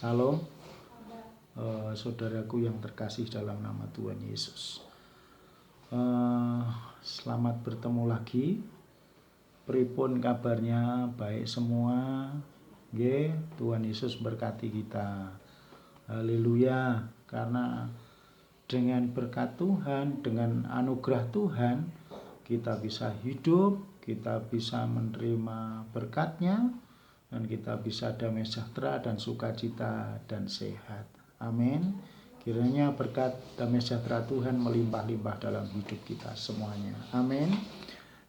Salam, saudaraku yang terkasih dalam nama Tuhan Yesus. Selamat bertemu lagi. Pripun kabarnya? Baik semua. Nggih, Tuhan Yesus berkati kita. Haleluya. Karena dengan berkat Tuhan, dengan anugerah Tuhan, kita bisa hidup, kita bisa menerima berkat-Nya, dan kita bisa damai sejahtera dan sukacita dan sehat. Amin. Kiranya berkat damai sejahtera Tuhan melimpah-limpah dalam hidup kita semuanya. Amin.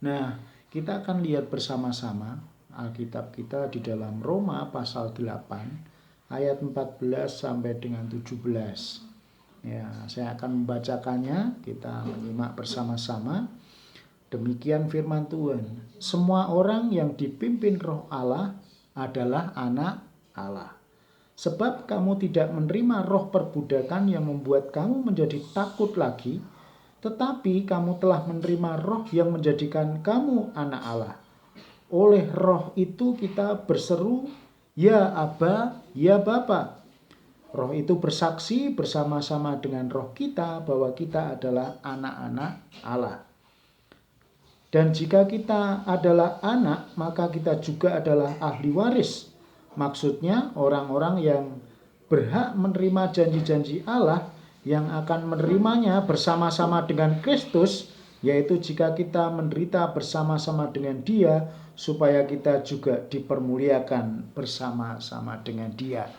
Nah, kita akan lihat bersama-sama Alkitab kita di dalam Roma pasal 8 ayat 14 sampai dengan 17. Ya, saya akan membacakannya, kita menyimak bersama-sama. Demikian firman Tuhan. Semua orang yang dipimpin Roh Allah adalah anak Allah. Sebab kamu tidak menerima roh perbudakan yang membuat kamu menjadi takut lagi, tetapi kamu telah menerima roh yang menjadikan kamu anak Allah. Oleh roh itu kita berseru, ya Aba, ya Bapa. Roh itu bersaksi bersama-sama dengan roh kita bahwa kita adalah anak-anak Allah. Dan jika kita adalah anak, maka kita juga adalah ahli waris. Maksudnya orang-orang yang berhak menerima janji-janji Allah yang akan menerimanya bersama-sama dengan Kristus, yaitu jika kita menderita bersama-sama dengan Dia, supaya kita juga dipermuliakan bersama-sama dengan Dia.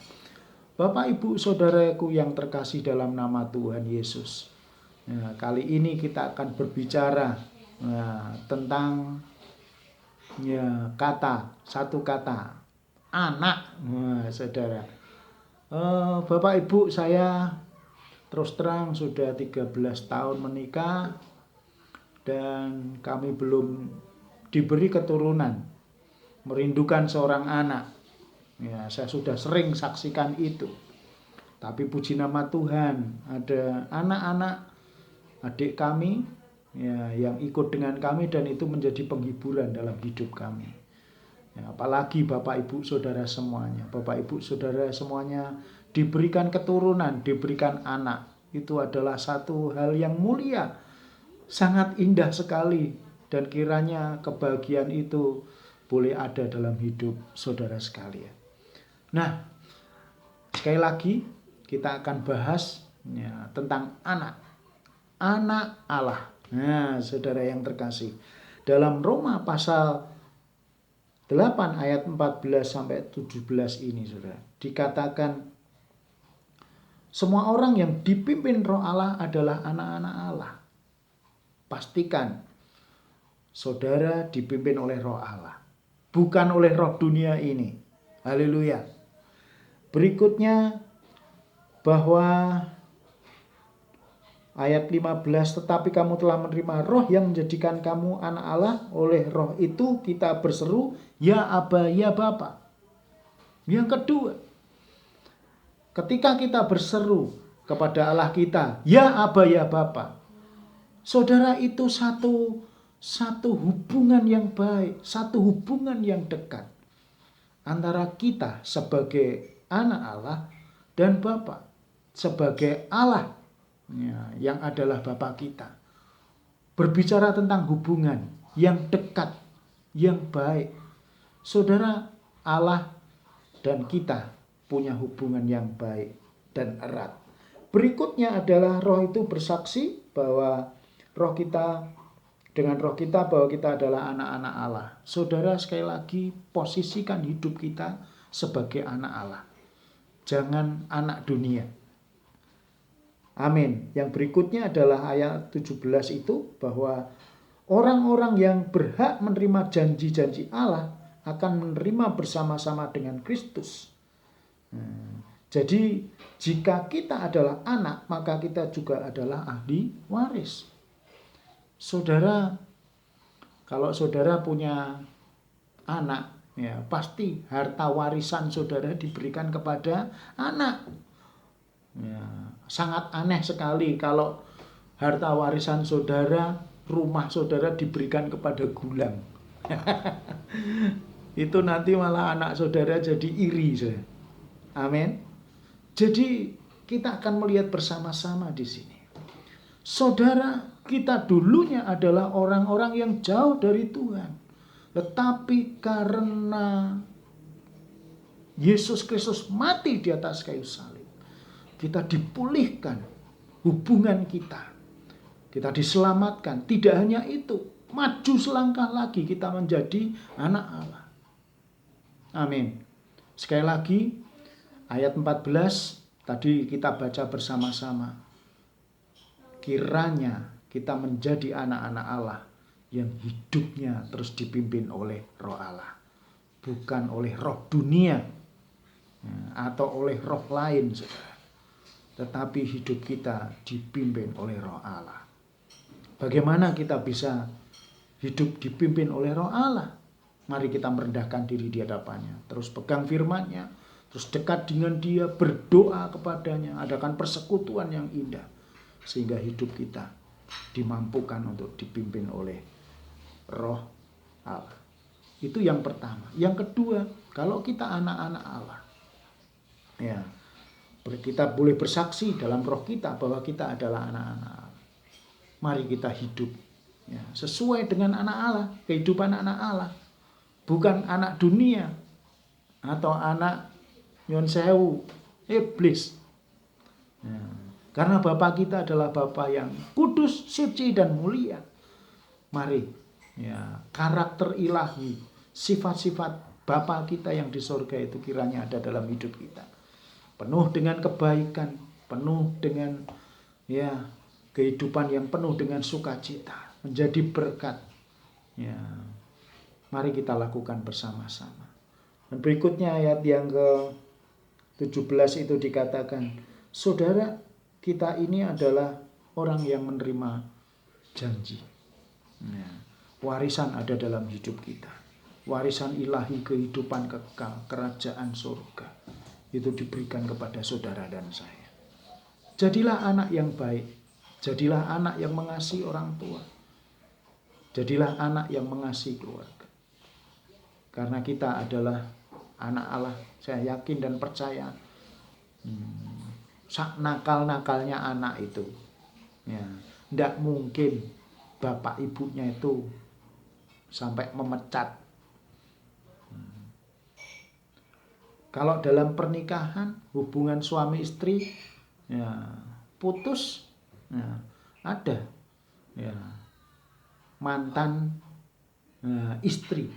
Bapak, Ibu, Saudaraku yang terkasih dalam nama Tuhan Yesus. Nah, kali ini kita akan berbicara tentang satu kata anak. Saudara, Bapak Ibu, saya terus terang sudah 13 tahun menikah dan kami belum diberi keturunan. Merindukan seorang anak. Ya, saya sudah sering saksikan itu. Tapi puji nama Tuhan, ada anak-anak adik kami ya, yang ikut dengan kami, dan itu menjadi penghiburan dalam hidup kami. Ya, apalagi Bapak Ibu Saudara semuanya. Bapak Ibu Saudara semuanya diberikan keturunan, diberikan anak. Itu adalah satu hal yang mulia, sangat indah sekali. Dan kiranya kebahagiaan itu boleh ada dalam hidup saudara sekalian. Nah, sekali lagi kita akan bahas ya, tentang anak Allah. Nah, saudara yang terkasih, dalam Roma pasal 8 ayat 14 sampai 17 ini, saudara, dikatakan semua orang yang dipimpin Roh Allah adalah anak-anak Allah. Pastikan saudara dipimpin oleh Roh Allah, bukan oleh roh dunia ini. Haleluya. Berikutnya bahwa ayat 15, tetapi kamu telah menerima roh yang menjadikan kamu anak Allah. Oleh roh itu kita berseru, ya Aba, ya Bapa. Yang kedua, ketika kita berseru kepada Allah kita, ya Aba, ya Bapa, saudara, itu satu hubungan yang baik, satu hubungan yang dekat antara kita sebagai anak Allah dan Bapa sebagai Allah yang adalah Bapa kita. Berbicara tentang hubungan yang dekat, yang baik. Saudara, Allah dan kita punya hubungan yang baik dan erat. Berikutnya adalah roh itu bersaksi bahwa dengan roh kita bahwa kita adalah anak-anak Allah. Saudara, sekali lagi posisikan hidup kita sebagai anak Allah. Jangan anak dunia. Amin. Yang berikutnya adalah ayat 17 itu, bahwa orang-orang yang berhak menerima janji-janji Allah akan menerima bersama-sama dengan Kristus. Jadi jika kita adalah anak, maka kita juga adalah ahli waris. Saudara, kalau saudara punya anak, ya pasti harta warisan saudara diberikan kepada anak. Ya, sangat aneh sekali kalau harta warisan saudara, rumah saudara diberikan kepada gulang. Itu nanti malah anak saudara jadi iri. Amin. Jadi kita akan melihat bersama-sama di sini. Saudara, kita dulunya adalah orang-orang yang jauh dari Tuhan. Tetapi karena Yesus Kristus mati di atas kayu salib, kita dipulihkan hubungan kita. Kita diselamatkan. Tidak hanya itu, maju selangkah lagi kita menjadi anak Allah. Amin. Sekali lagi, ayat 14 tadi kita baca bersama-sama. Kiranya kita menjadi anak-anak Allah yang hidupnya terus dipimpin oleh Roh Allah. Bukan oleh roh dunia atau oleh roh lain, saudara. Tetapi hidup kita dipimpin oleh Roh Allah. Bagaimana kita bisa hidup dipimpin oleh Roh Allah? Mari kita merendahkan diri di hadapannya. Terus pegang firman-Nya. Terus dekat dengan Dia. Berdoa kepadanya. Adakan persekutuan yang indah. Sehingga hidup kita dimampukan untuk dipimpin oleh Roh Allah. Itu yang pertama. Yang kedua, kalau kita anak-anak Allah, ya, kita boleh bersaksi dalam roh kita bahwa kita adalah anak-anak Allah. Mari kita hidup ya, sesuai dengan anak Allah, kehidupan anak Allah. Bukan anak dunia atau anak nyon sewu, iblis. Ya, karena Bapa kita adalah Bapa yang kudus, suci, dan mulia. Mari ya, karakter ilahi, sifat-sifat Bapa kita yang di sorga itu kiranya ada dalam hidup kita. Penuh dengan kebaikan, penuh dengan ya, kehidupan yang penuh dengan sukacita, menjadi berkat. Ya, mari kita lakukan bersama-sama. Dan berikutnya ayat yang ke-17 itu dikatakan, saudara, kita ini adalah orang yang menerima janji. Ya, warisan ada dalam hidup kita. Warisan ilahi, kehidupan kekal, kerajaan surga. Itu diberikan kepada saudara dan saya. Jadilah anak yang baik. Jadilah anak yang mengasihi orang tua. Jadilah anak yang mengasihi keluarga. Karena kita adalah anak Allah. Saya yakin dan percaya. Nakal-nakalnya anak itu. Ya, tidak mungkin bapak ibunya itu sampai memecat. Kalau dalam pernikahan, hubungan suami istri, ya, putus, ya, ada ya, mantan istri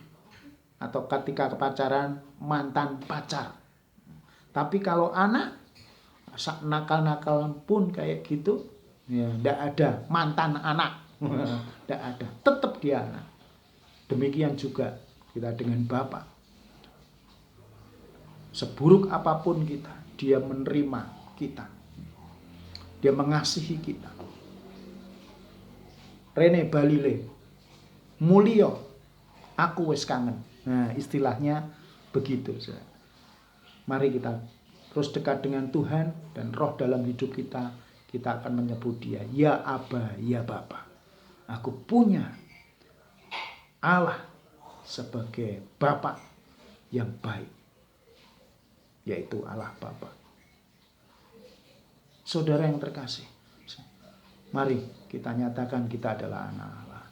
atau ketika pacaran mantan pacar. Tapi kalau anak nakal-nakal pun kayak gitu, ya, tidak ada mantan anak, tidak ada, tetap dia anak. Demikian juga kita dengan Bapa. Seburuk apapun kita, Dia menerima kita. Dia mengasihi kita. Rene balile, mulio, aku wis kangen. Nah, istilahnya begitu. Mari kita terus dekat dengan Tuhan dan roh dalam hidup kita. Kita akan menyebut Dia, ya Aba, ya Bapa. Aku punya Allah sebagai Bapa yang baik, yaitu Allah Bapa. Saudara yang terkasih, mari kita nyatakan kita adalah anak Allah.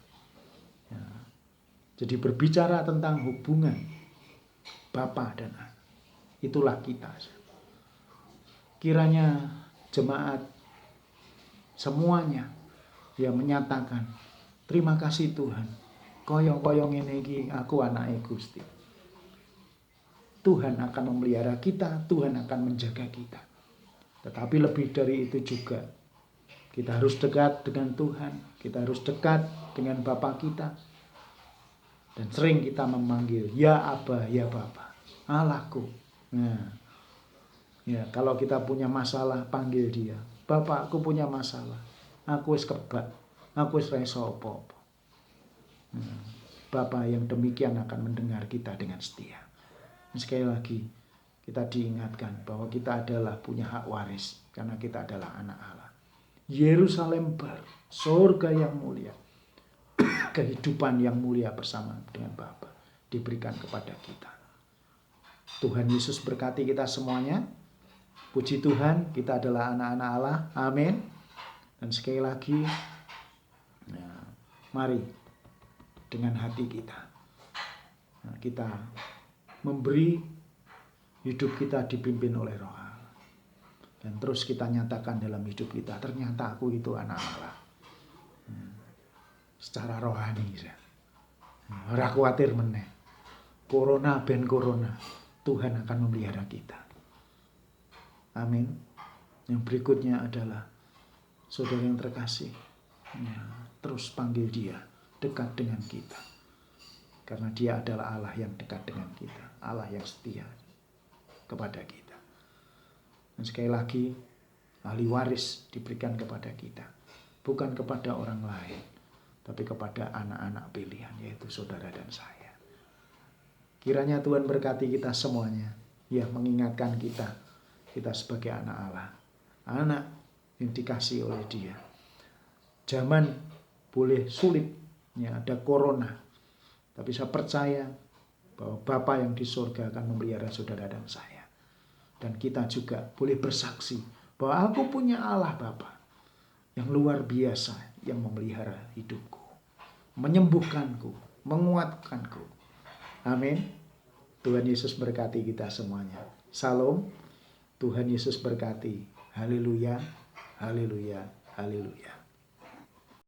Ya. Jadi berbicara tentang hubungan Bapa dan anak, itulah kita. Kiranya jemaat semuanya yang menyatakan, terima kasih Tuhan, koyong-koyong ini aku anake Gusti. Tuhan akan memelihara kita, Tuhan akan menjaga kita. Tetapi lebih dari itu juga, kita harus dekat dengan Tuhan, kita harus dekat dengan Bapa kita. Dan sering kita memanggil, ya Aba, ya Bapa, Allahku. Nah, ya, kalau kita punya masalah, panggil Dia. Bapa, aku punya masalah, aku wis kebak, aku wis reso apa-apa. Bapa yang demikian akan mendengar kita dengan setia. Dan sekali lagi, kita diingatkan bahwa kita adalah punya hak waris karena kita adalah anak Allah. Yerusalem baru, surga yang mulia, kehidupan yang mulia bersama dengan Bapa diberikan kepada kita. Tuhan Yesus berkati kita semuanya. Puji Tuhan, kita adalah anak-anak Allah. Amin. Dan sekali lagi, ya, mari dengan hati kita, kita memberi hidup kita dipimpin oleh Roh Allah. Dan terus kita nyatakan dalam hidup kita, ternyata aku itu anak Allah. Secara rohani. Ora khawatir meneh. Corona ben corona. Tuhan akan memelihara kita. Amin. Yang berikutnya adalah saudara yang terkasih. Ya, terus panggil dia dekat dengan kita. Karena dia adalah Allah yang dekat dengan kita. Allah yang setia kepada kita. Dan sekali lagi, ahli waris diberikan kepada kita. Bukan kepada orang lain, tapi kepada anak-anak pilihan, yaitu saudara dan saya. Kiranya Tuhan berkati kita semuanya. Ya, mengingatkan kita sebagai anak Allah. Anak yang dikasih oleh dia. Zaman boleh sulit, ya, ada corona. Tapi saya percaya bahwa Bapa yang di surga akan memelihara saudara dan saya. Dan kita juga boleh bersaksi bahwa aku punya Allah Bapa yang luar biasa, yang memelihara hidupku, menyembuhkanku, menguatkanku. Amin. Tuhan Yesus berkati kita semuanya. Salam. Tuhan Yesus berkati. Haleluya, haleluya, haleluya.